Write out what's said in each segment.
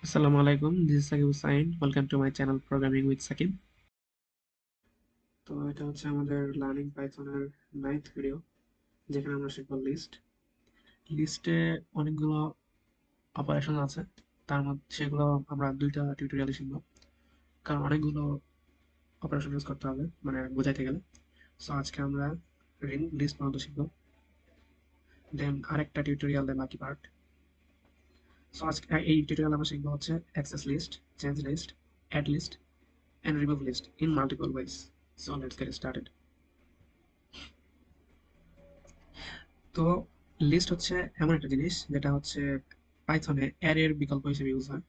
আসসালামু আলাইকুম, this is Sakib Hussain. Welcome to my channel programming with Sakib. তো এটা হচ্ছে আমাদের লার্নিং পাইথনের 9th ভিডিও, যেখানে আমরা শিখব লিস্ট। লিস্টে অনেকগুলো অপারেশন আছে, তার মধ্যে সেগুলো আমরা দুইটা টিউটোরিয়ালে শিখব, কারণ অনেকগুলো অপারেশন ইউজ করতে হবে মানে বোঝাইতে গেলে। সো আজকে আমরা রিং লিস্ট পর্যন্ত শিখব, দেন আরেকটা টিউটোরিয়ালে বাকি পার্ট। সো আজকে এই টিউটোরিয়ালে আমরা শিখবো হচ্ছে access list, change list, add list and remove list in multiple ways. So let's get started. তো লিস্ট হচ্ছে এমন একটা জিনিস যেটা হচ্ছে পাইথনে অ্যারের বিকল্প হিসেবে ইউজ হয়।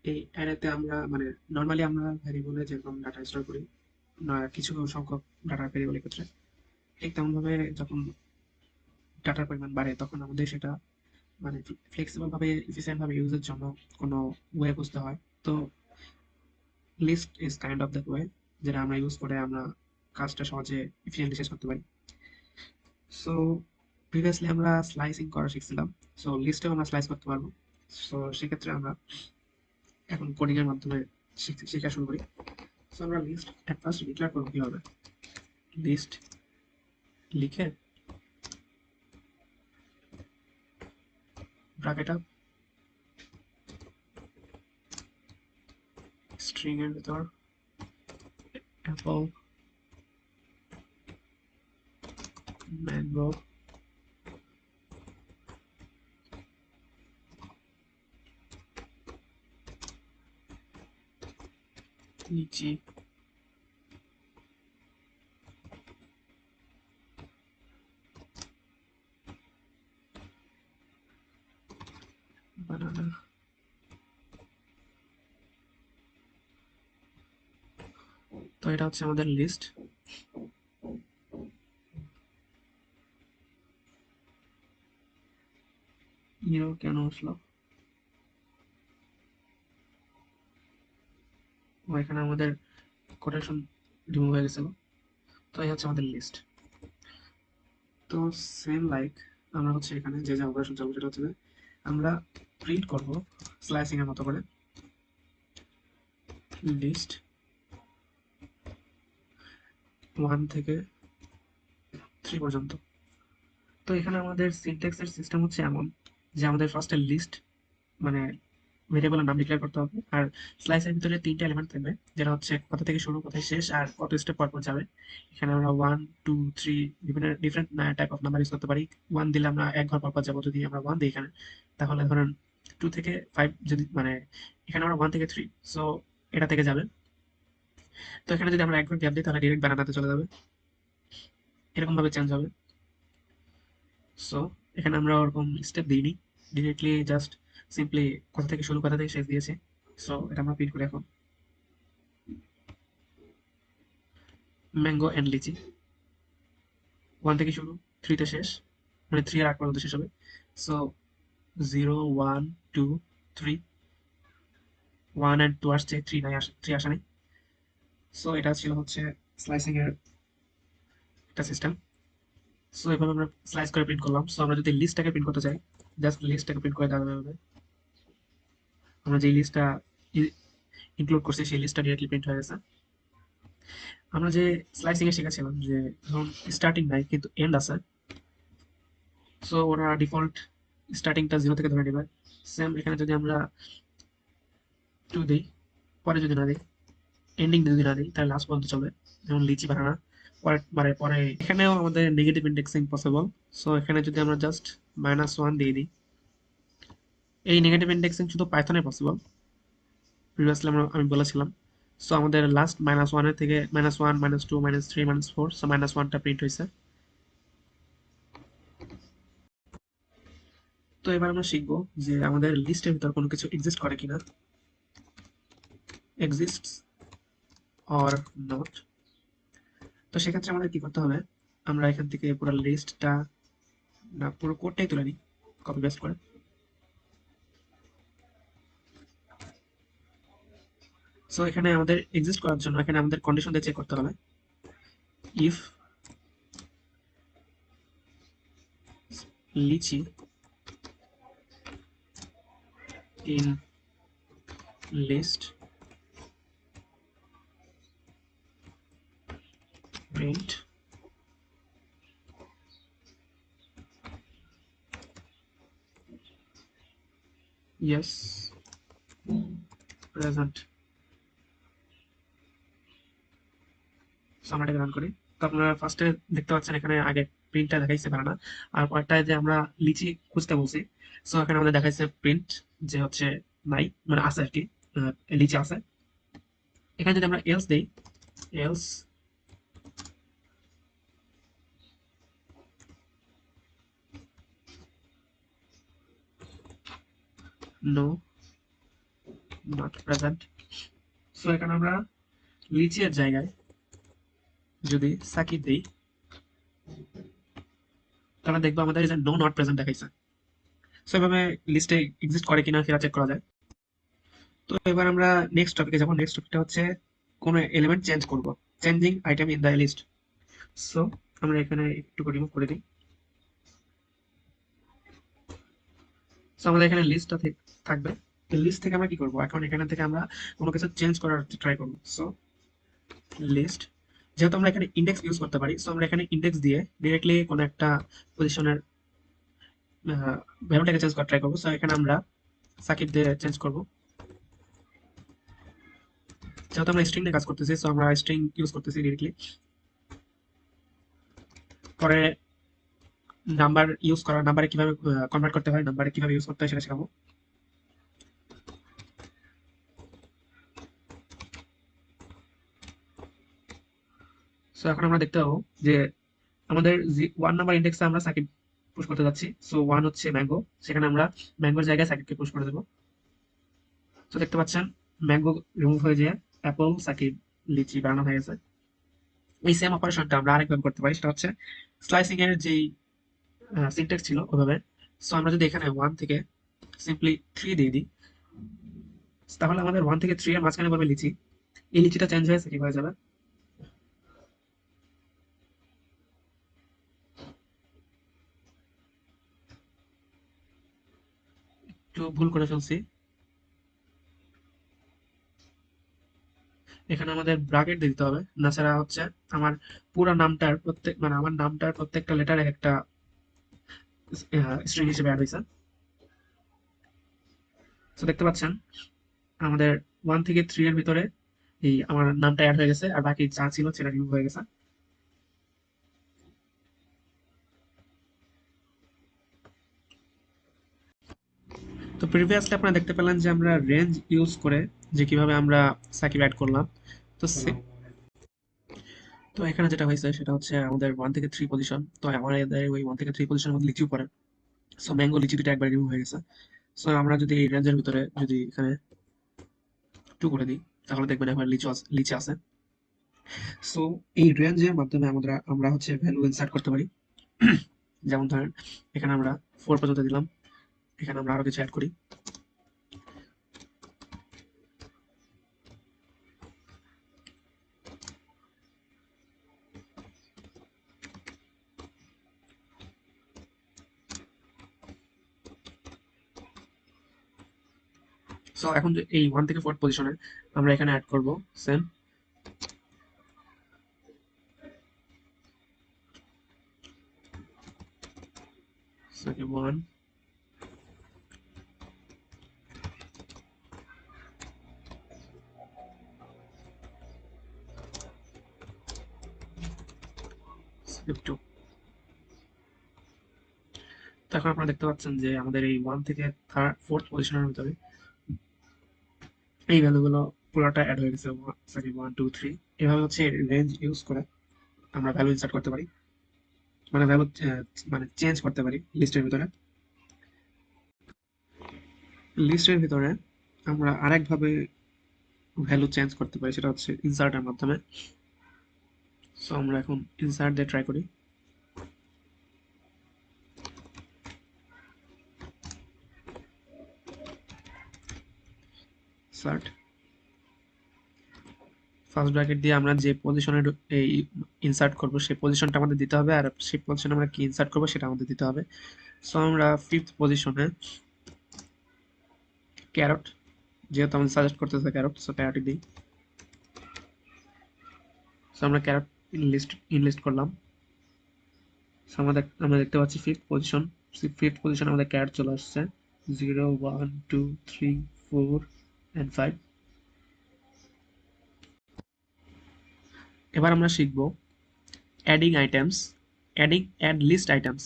এই অ্যারেতে আমরা মানে নর্মালি আমরা ভ্যারিয়েবলে যেরকম ডাটা স্টোর করি না, কিছু সংখ্যক ডাটা ভ্যারিয়েবলের ক্ষেত্রে, ঠিক তেমনভাবে যখন ডাটার পরিমাণ বাড়ে তখন আমাদের সেটা মানে ফ্লেক্সিবল ভাবে ইফিসিয়েন্ট ভাবে ইউজের জন্য কোনো ওয়ে খুঁজতে হয়। তো list is kind of that way, যেটা আমরা ইউজ করে আমরা কাজটা সহজে ইফিসিয়েন্টলি শেষ করতে পারি। সো প্রিভিয়াসলি আমরা স্লাইসিং করা শিখছিলাম, সো লিস্টেও আমরা স্লাইস করতে পারবো। সো সেক্ষেত্রে আমরা এখন কোডিং এর মাধ্যমে শেখা শুরু করি। সো আমরা লিস্ট এট ফার্স্ট ডিক্লেয়ার করবো কিভাবে। লিস্ট লিখে ব্র্যাকেট আপ স্ট্রিং এর ভিতর অ্যাপল ম্যাঙ্গো লিচি বানানা। তো এটা হচ্ছে আমাদের লিস্ট। ইরো কেন আসলো? এখানে আমাদের কোটেশন রিমুভ হয়ে গেছিল। তো এই হচ্ছে আমাদের লিস্ট। তো সেম লাইক আমরা হচ্ছে এখানে যে যে অপারেশন চালু সেটা হচ্ছে যে আমরা প্রিন্ট করব স্লাইসিং এর মতো করে লিস্ট 1 থেকে 3 পর্যন্ত। তো এখানে আমাদের সিনট্যাক্সের সিস্টেম হচ্ছে এমন যে আমাদের ফার্স্টে লিস্ট মানে ভেরিয়েবলের নাম ডিক্লেয়ার করতে হবে, আর স্লাইসের ভিতরে 3টা এলিমেন্ট থাকবে, যেটা হচ্ছে কোথা থেকে শুরু কোথায় শেষ আর কত স্টেপ পর পর যাবে। এখানে আমরা 1 2 3 বিভিন্ন different type of number use করতে পারি। 1 দিলে আমরা এক ঘর পর পর যাবো, যদি আমরা 1 দিই এখানে, তাহলে ধরেন 2 থেকে 5, যদি মানে এখানে আমরা 1 থেকে 3, সো এটা থেকে যাবে। তো এখানে যদি আমরা এক ঘর গ্যাপ দিই তাহলে ডিরেক্ট বানানাতে চলে যাবে, এরকম ভাবে চেঞ্জ হবে। সো এখানে আমরা ওরকম স্টেপ দিইনি, ডিরেক্টলি জাস্ট সিম্পলি কোথা থেকে শুরু কোথা থেকে শেষ দিয়েছে। সো এটা আমরা প্রিন্ট করি এখন। ম্যাঙ্গো এন্ড লিচি 1 থেকে শুরু 3 তে শেষ, মানে 3 এর আগ পর্যন্ত শেষ হবে। সো 0 1 2 3, 1 and 2 আসছে, 3 নাই, 3 আসে নাই। সো এটা ছিল হচ্ছে স্লাইসিং এর একটা সিস্টেম। সো এভাবে আমরা স্লাইস করে প্রিন্ট করলাম। সো আমরা যদি লিস্টটাকে প্রিন্ট করতে চাই, জাস্ট লিস্টটাকে প্রিন্ট করে দেওয়া হবে। আমরা যে লিস্টটা ইনক্লুড করছি সেই লিস্টটা ডিরেক্টলি প্রিন্ট হয়ে গেছে। আমরা যে স্লাইসিং এ শিখেছিলাম যে ধরুন স্টার্টিং নাই কিন্তু এন্ড আছে, সো ওরা ডিফল্ট স্টার্টিংটা 0 থেকে ধরে নেবে। সেম এখানে যদি আমরা 2 দিই, পরে যদি না দিই, এন্ডিং যদি না দিই, তাহলে লাস্ট পর্যন্ত চলবে। যেমন লিচি বানানা পরে মানে পরে এখানেও আমাদের নেগেটিভ ইন্ডেক্সিং পসিবল। সো এখানে যদি আমরা জাস্ট -1 দিয়ে দিই, এই নেগেটিভ ইন্ডেক্সিং শুধু পাইথনে পসিবল, প্রিভিয়াসলি আমি বলেছিলাম। সো আমাদের লাস্ট -1 এর থেকে -1 -2 -3 -4, সো -1টা প্রিন্ট হয়েছে। তো এবার আমরা শিখবো যে আমাদের লিস্টের ভিতর কোনো কিছু এক্সিস্ট করে কিনা, এক্সিস্টস অর নট। তো সেক্ষেত্রে আমাদের কি করতে হবে, আমরা এখান থেকে পুরো লিস্টটা না পুরো কোডটাই তুলে নিই কপি পেস্ট করে। সো এখানে আমাদের এক্সিস্ট করার জন্য এখানে আমাদের কন্ডিশন দিয়ে চেক করতে হবে, if litchi in list print yes present। আমরা এটাকে রান করি। তো আপনারা ফার্স্টে দেখতে পাচ্ছেন এখানে আগে প্রিন্টটা দেখাইছে বানানা, আর পরেরটায় যে আমরা লিচি খুঁজতে বলছি, সো এখানে আমাদের দেখাইছে প্রিন্ট যে হচ্ছে নাই, মানে আছে আর কি, লিচি আছে। এখানে যদি আমরা এলস দেই, else no not present, so এখানে আমরা লিচি এর জায়গায় যদি সাকিব দেই, তাহলে দেখবো আমাদের এই যে নো নট প্রেজেন্ট দেখাইছে। সো এভাবে লিস্টে এক্সিস্ট করে কিনা সেটা চেক করা যায়। তো এবার আমরা নেক্সট টপিকে যাবো। নেক্সট টপিকটা হচ্ছে কোনো এলিমেন্ট চেঞ্জ করব, changing item in the list. So আমরা এখানে একটু রিমুভ করে দিই। সো আমাদের এখানে লিস্টটা থাকবে। লিস্ট থেকে আমরা কি করব, এখন এখানে থেকে আমরা কোনো কিছু চেঞ্জ করার ট্রাই করব। সো লিস্ট, যেহেতু আমরা এখানে ইন্ডেক্স ইউজ করতে পারি, সো আমরা এখানে ইন্ডেক্স দিয়ে ডিরেক্টলি কোনো একটা পজিশনের ভ্যালুটাকে চেঞ্জ করার ট্রাই করবো। সো এখানে আমরা সাকিব দিয়ে চেঞ্জ করব। যেহেতু আমরা স্ট্রিং নিয়ে কাজ করতেছি, সো আমরা স্ট্রিং ইউজ করতেছি ডিরেক্টলি। পরে নাম্বার ইউজ করা, নাম্বারে কিভাবে কনভার্ট করতে হয়, নাম্বারে কিভাবে ইউজ করতে হয় সেটা শেখাবো। সো এখন আমরা দেখতে পাবো যে আমাদের 1 নাম্বার ইন্ডেক্সে আমরা সাকিব পুশ করতে যাচ্ছি। সো 1 হচ্ছে ম্যাঙ্গো, সেখানে আমরা ম্যাঙ্গোর জায়গায় সাকিবকে পুশ করে দেবো। তো দেখতে পাচ্ছেন ম্যাঙ্গো রিমুভ হয়ে যায়, অ্যাপল সাকিব লিচি বানানো হয়ে গেছে। এই সেম অপারেশনটা আমরা আরেকভাবে করতে পারি, সেটা হচ্ছে স্লাইসিং এর যেই সিনট্যাক্স ছিল ওভাবে। সো আমরা যদি এখানে 1 থেকে সিম্পলি 3 দিয়ে দিই, তাহলে আমাদের 1 থেকে 3 এর মাঝখানে পাবে লিচি। এই লিচিটা চেঞ্জ হয়ে সাকিব হয়ে যাবে। একটু ভুল করে ফেলছি, এখানে আমাদের ব্র্যাকেট দিতে হবে, না ছাড়া হচ্ছে আমার পুরো নামটার প্রত্যেক, মানে আমার নামটার প্রত্যেকটা লেটারে একটা স্ট্রিং হিসেবে অ্যাড হয়েছে। তো দেখতে পাচ্ছেন আমাদের 1 থেকে 3 এর ভিতরে এই আমার নামটা অ্যাড হয়ে গেছে, আর বাকি যা ছিল সেটা রিমুভ হয়ে গেছে। তো প্রিভিয়াসলি আপনারা দেখতে পেলেন যে আমরা রেঞ্জ ইউজ করে যে কিভাবে আমরা সাকিব অ্যাড করলাম। তো তো এখানে যেটা হয়েছে সেটা হচ্ছে আমাদের 1 থেকে 3 পজিশন, তো আমাদের ওই 1 থেকে 3 পজিশনের মধ্যে লিচিও পড়ে। সো ম্যাঙ্গো লিচি দুটো একবার রিমুভ হয়ে গেছে। সো আমরা যদি এই রেঞ্জের ভিতরে যদি এখানে 2 করে দিই, তাহলে দেখবেন এবার লিচি আছে। সো এই রেঞ্জের মাধ্যমে আমরা হচ্ছে ভ্যালু ইনসার্ট করতে পারি। যেমন ধরেন এখানে আমরা 4 পর্যন্ত দিলাম, এখানে আমরা আরো কিছু অ্যাড করি। সো এখন যে এই 1 থেকে 4 পজিশনে আমরা এখানে অ্যাড করব সেম, সো 1 2। তো এখন আপনারা দেখতে পাচ্ছেন যে আমাদের এই 1 থেকে 4th পজিশনের ভিতরে এই ভ্যালুগুলো পুরোটা অ্যাড হয়ে গেছে। সরি 1 2 3, এভাবে হচ্ছে রেঞ্জ ইউজ করে আমরা ভ্যালু ইনসার্ট করতে পারি, মানে ভ্যালু মানে চেঞ্জ করতে পারি লিস্টের ভিতরে। লিস্টের ভিতরে আমরা আরেকভাবে ভ্যালু চেঞ্জ করতে পারি, সেটা হচ্ছে ইনসার্টের মাধ্যমে। সো আমরা এখন ইনসার্ট দিয়ে ট্রাই করি। ইনসার্ট ফার্স্ট ব্র্যাকেট দিয়ে আমরা যে পজিশনে এই ইনসার্ট করব সেই পজিশনটা আমাদের দিতে হবে, আর সেই পজিশনে আমরা কি ইনসার্ট করব সেটা আমাদের দিতে হবে। সো আমরা 5th পজিশনে ক্যারট যেহেতু আমাদের সাজেস্ট করতেছে ক্যারট, সো ক্যারটই দিই। সো আমরা ক্যারট ইনলিস্ট করলাম। সো আমরা দেখতে পাচ্ছি ফিফথ পজিশন আমাদের ক্যারট চলে আসছে, 0 1 2 3 4 and 5। এবার আমরা শিখব adding items, add list items.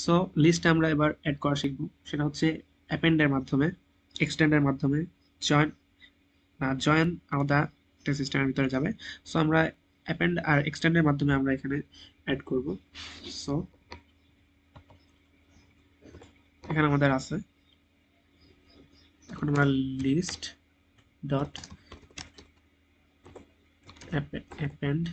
So লিস্টে আমরা এবার অ্যাড করা শিখব, সেটা হচ্ছে অ্যাপেন্ডের মাধ্যমে, এক্সটেন্ডের মাধ্যমে, জয়েন জয়েন আলাদা একটা সিস্টেমের ভিতরে যাবে। সো আমরা অ্যাপেন্ড আর এক্সটেন্ডের মাধ্যমে আমরা এখানে অ্যাড করব। সো এখানে আমাদের আছে, এখন আমরা লিস্ট ডট অ্যাপেন্ড,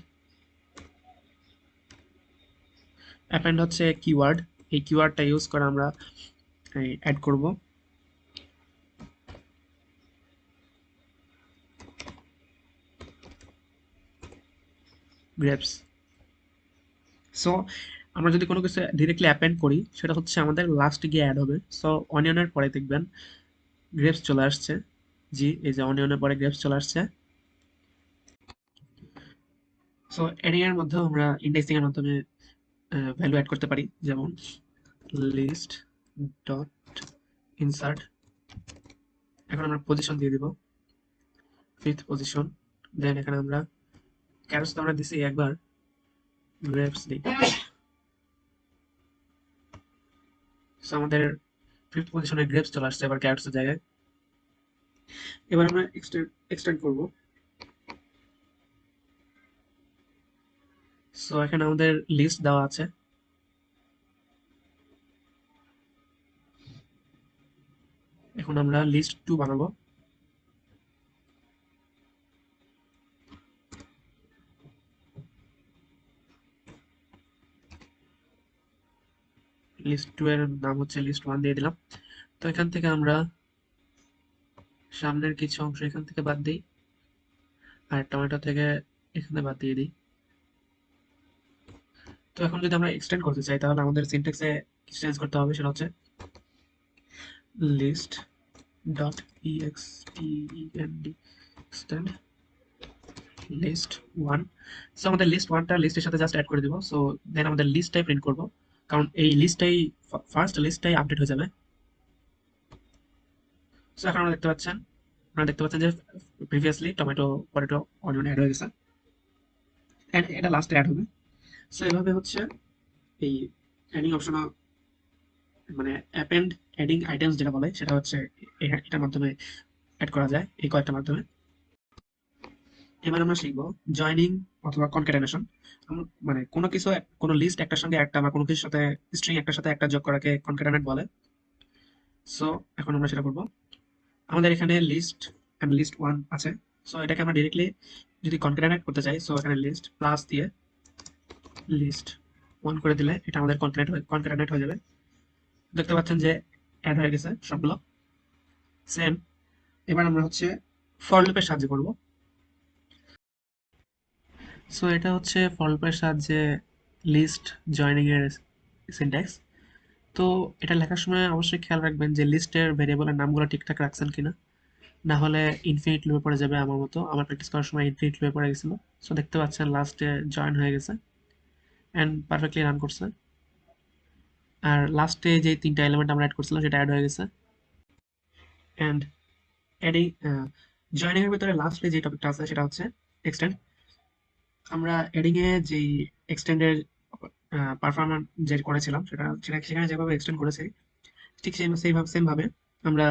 অ্যাপেন্ড হচ্ছে কিওয়ার্ড, এই কিওয়ার্ডটা ইউজ করে আমরা অ্যাড করব। গ্রেপস। সো আমরা যদি কোনো কিছু ডিরেক্টলি অ্যাপেন্ড করি, সেটা হচ্ছে আমাদের লাস্টে গিয়ে অ্যাড হবে। সো অনিয়নের পরে দেখবেন গ্রেপস চলে আসছে। জি, এই যে অনিয়নের পরে গ্রেপস চলে আসছে। সো এডিং এর মধ্যে আমরা ইন্ডেক্সিং এর মাধ্যমে ভ্যালু অ্যাড করতে পারি, যেমন লিস্ট ডট ইনসার্ট। এখন আমরা পজিশন দিয়ে দিব, ফিফথ পজিশন। দেন এখানে আমরা ক্যারোস তো আমরা দিছি একবার, গ্রেপস দিই। সো আমাদের ফিফথ পজিশনে গ্রেপস চলে আসছে এবার ক্যারোসের জায়গায়। এবার আমরা এক্সটেন্ড করব। সো এখানে আমাদের লিস্ট দেওয়া আছে, এখন আমরা লিস্ট 2 বানাবো। লিস্ট 2 এর নাম হচ্ছে লিস্ট 1 দিয়ে দিলাম। তো এখান থেকে আমরা সামনের কিছু অংশ এখান থেকে বাদ দিই, আর টমেটো থেকে এখানে বাদ দিয়ে দিই। তো এখন যদি আমরা এক্সটেন্ড করতে চাই, তাহলে আমাদের সিনট্যাক্সে কিছু চেঞ্জ করতে হবে, সেটা হচ্ছে list dot extend extend list 1। So আমাদের লিস্ট 1টা লিস্টের সাথে জাস্ট অ্যাড করে দিব। সো দেন আমাদের লিস্টটাই প্রিন্ট করব, কারণ এই লিস্টটাই ফার্স্ট লিস্টটাই আপডেট হয়ে যাবে। সো এখন আপনারা দেখতে পাচ্ছেন যে previously tomato, potato, onion add হয়ে গেছে, এন্ড এটা লাস্টে অ্যাড হবে। সো এভাবে হচ্ছে এই অ্যাডিং অপশন, মানে অ্যাপেন্ড অ্যাডিং আইটেমস যেটা বলে, সেটা হচ্ছে এটার মাধ্যমে অ্যাড করা যায়, এই কয়েকটা মাধ্যমে। এবার আমরা শিখবো জয়নিং অথবা কনক্যাটেনেশন। মানে কোনো কিছু, কোনো লিস্ট একটার সঙ্গে একটা বা কোনো কিছুর সাথে স্ট্রিং একটার সাথে একটা যোগ করাকে কনক্যাটেনেট বলে। সো এখন আমরা সেটা করবো। আমাদের এখানে লিস্ট এন্ড লিস্ট 1 আছে। সো এটাকে আমরা ডিরেক্টলি যদি কনক্যাটেনেট করতে চাই, সো এখানে লিস্ট প্লাস দিয়ে লিস্ট 1 করে দিলে এটা আমাদের কনক্যাটেনেট হয়ে যাবে। দেখতে পাচ্ছেন যে অ্যাড হয়ে গেছে সবগুলো সেম। এবার আমরা হচ্ছে ফর লুপের সাহায্যে করব। সো এটা হচ্ছে ফর লুপের সাহায্যে লিস্ট জয়নিং এর সিনট্যাক্স। তো এটা লেখার সময় অবশ্যই খেয়াল রাখবেন যে লিস্টের ভেরিয়েবলের নামগুলো ঠিকঠাক রাখছেন কিনা, না হলে ইনফিনিট লুপে পড়ে যাবে। আমার মতো আমার প্র্যাকটিস করার সময় ইনফিনিট লুপে পড়ে গেছিল। সো দেখতে পাচ্ছেন লাস্টে জয়েন হয়ে গেছে এন্ড পারফেক্টলি রান করছে। আর লাস্টে যে 3টা এলিমেন্ট আমরা অ্যাড করছিলাম সেটা অ্যাড হয়ে গেছে। এন্ড এডিং জয়েনিং এর ভিতরে লাস্টে যে টপিকটা আছে সেটা হচ্ছে এক্সটেন্ড। আমরা এডিং এ যেই এক্সটেন্ডের পারফরম্যান্স যে করেছিলাম, সেখানে যেভাবে এক্সটেন্ড করেছি, ঠিক সেম ভাবে আমরা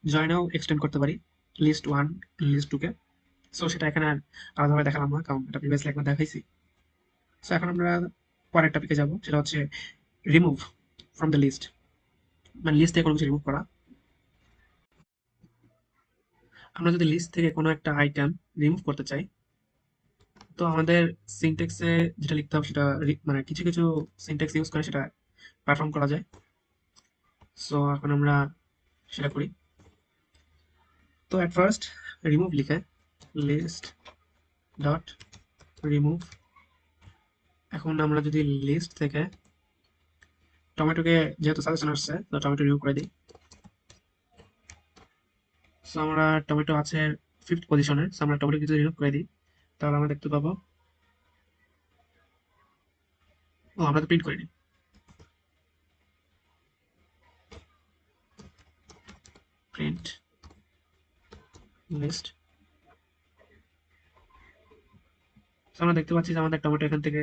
জয়েনেও এক্সটেন্ড করতে পারি লিস্ট 1 লিস্ট 2 কে। সো সেটা এখানে আর আলাদাভাবে দেখালাম না, কারণ এটা প্রিভিয়াসলি একবার দেখাইছি। সো এখন আমরা পরের টপিকে যাব, সেটা হচ্ছে রিমুভ ফ্রম দ্য লিস্ট, মানে লিস্ট থেকে কোনো কিছু রিমুভ করা। আমরা যদি লিস্ট থেকে কোনো একটা আইটেম রিমুভ করতে চাই, তো আমাদের সিনট্যাক্সে যেটা লিখতে হবে সেটা মানে কিছু কিছু সিনট্যাক্স ইউজ করে সেটা পারফর্ম করা যায়। সো এখন আমরা সেটা করি। তো এট ফার্স্ট রিমুভ লিখে লিস্ট ডট রিমুভ। এখন আমরা যদি লিস্ট থেকে টমেটোকে, যেহেতু সাজেশন আসছে, তো টমেটো রিমুভ করে দিই। সো আমরা টমেটো আছে 5th পজিশনে, সো আমরা টমেটো যদি রিমুভ করে দিই তাহলে আমরা দেখতে পাবো, ও আমরা তো প্রিন্ট করিনি, প্রিন্ট লিস্ট। আমরা দেখতে পাচ্ছি যে আমাদের টমেটো এখান থেকে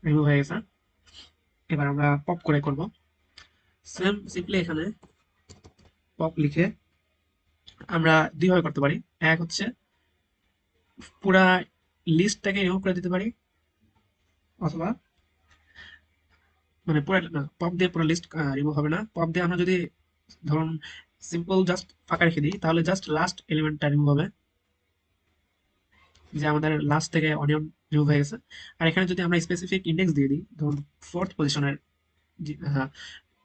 রিমুভ হয়ে গেছে। এবার আমরা পপ করে করব, সেম সিম্পলি এখানে পপ লিখে আমরা দুইভাবে করতে পারি। এক হচ্ছে পুরা লিস্টটাকে রিমুভ করে দিতে পারি, অথবা মানে পুরো না, পপ দিয়ে পুরো লিস্ট রিমুভ হবে না। পপ দিয়ে আমরা যদি ধরুন সিম্পল জাস্ট ফাঁকা রেখে দিই তাহলে জাস্ট লাস্ট এলিমেন্টটা রিমুভ হবে, যে আমাদের লাস্ট থেকে অনিয়ন রিমুভ হয়ে গেছে। আর এখানে যদি আমরা স্পেসিফিক ইন্ডেক্স দিয়ে দিই, ধরুন 4th পজিশনের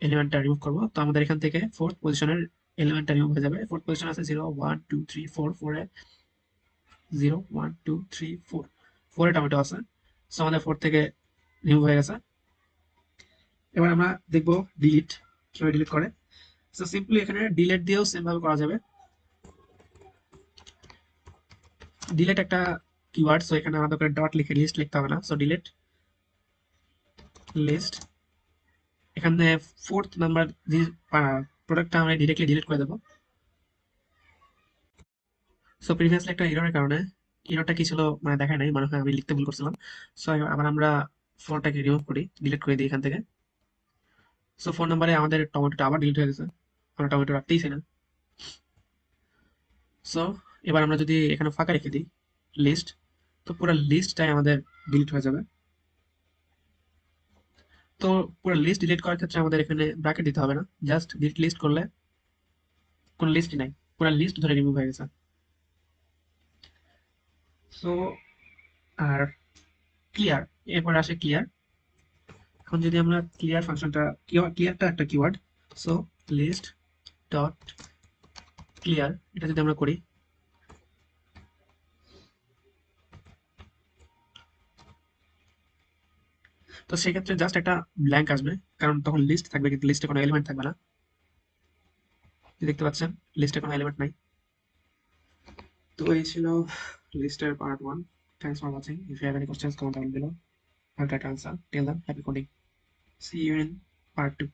এলিমেন্টটা রিমুভ করবো, তো আমাদের এখান থেকে 4th পজিশনের এলিমেন্টটা রিমুভ হয়ে যাবে। 4th পজিশন আছে 0 1 2 3 4, 4 এ 0 1 2 3 4, 4 এ টমেটো আছে, সো আমাদের 4 থেকে রিমুভ হয়ে গেছে। এবার আমরা দেখবো ডিলিট কিভাবে ডিলিট করে। সো সিম্পলি এখানে ডিলিট দিয়েও সেম ভাবে করা যাবে। ডিলিট একটা কিওয়ার্ড, সো এখানে আমাদের করে ডট লিখে লিস্ট লিখতে হবে না। সো ডিলিট লিস্ট, এখানে 4th নাম্বার যে প্রোডাক্টটা আমরা ডিরেক্টলি ডিলিট করে দেবো। সো প্রিভিয়াসলি একটা এররের কারণে, এররটা কি ছিল মানে দেখায় নাই, মনে হয় আমি লিখতে ভুল করছিলাম। সো আবার আমরা 4টাকে রিমুভ করি, ডিলিট করে দিই এখান থেকে। সো 4 নাম্বারে আমাদের টমেটোটা আবার ডিলিট হয়ে গেছে, আমরা টমেটো রাখতেইছি না। সো এবার আমরা যদি এখানে ফাঁকা রেখে দিই লিস্ট, তো পুরো লিস্টটাই আমাদের ডিলিট হয়ে যাবে। তো পুরো লিস্ট ডিলিট করার ক্ষেত্রে আমাদের এখানে ব্র্যাকেট দিতে হবে না, জাস্ট ডিলিট লিস্ট করলে কোনো লিস্টই নাই, পুরো লিস্ট ধরে রিমুভ হয়ে গেছে। সো আর ক্লিয়ার, এরপর আসে ক্লিয়ার। এখন যদি আমরা ক্লিয়ার ফাংশনটা, ক্লিয়ারটা একটা keyword, so list dot clear, এটা যদি আমরা করি, তো সেক্ষেত্রে জাস্ট একটা ব্ল্যাঙ্ক আসবে, কারণ তখন লিস্ট থাকবে কিন্তু লিস্টে কোনো এলিমেন্ট থাকবে না। দেখতে পাচ্ছেন লিস্টে কোনো এলিমেন্ট নাই। তো এই ছিল লিস্টের part 1। Thanks for watching. If you have any questions, comment down below. I'll try to answer. Till then, happy coding. See you in part 2.